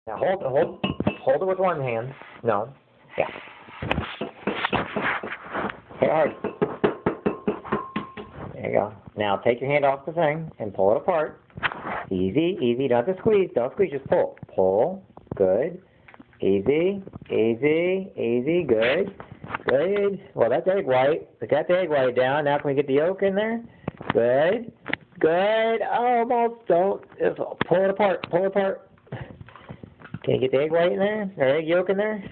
Now hold it with one hand. No. Yeah. Hit hard. There you go. Now take your hand off the thing and pull it apart. Easy, easy. Don't have to squeeze. Don't squeeze. Just pull. Pull. Good. Easy, easy, easy. Good. Good. Well, that's egg white. We got the egg white down. Now can we get the yolk in there? Good. Good. Almost. Don't. Just pull it apart. Pull it apart. Can you get the egg white in there? Or egg yolk in there?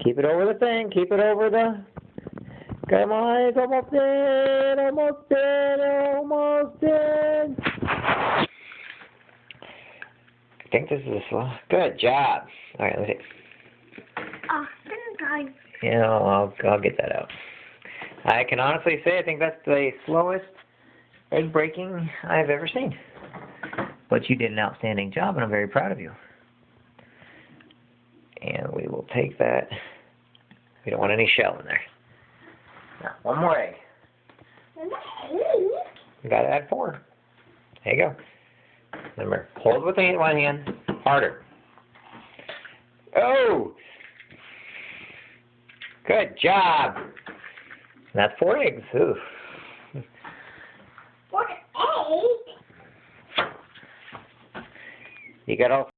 Keep it over the thing. Keep it over the... Come on, it's almost in. Almost in. Almost in. I think this is a slow. Good job. All right, let's see. Oh, sometimes. Yeah, I'll get that out. I can honestly say I think that's the slowest egg breaking I've ever seen. But you did an outstanding job, and I'm very proud of you. And we will take that. We don't want any shell in there. Now, one more egg. You got to add 4. There you go. Remember, hold with one hand. Harder. Oh! Good job. That's 4 eggs. Ooh. 4 eggs? You got all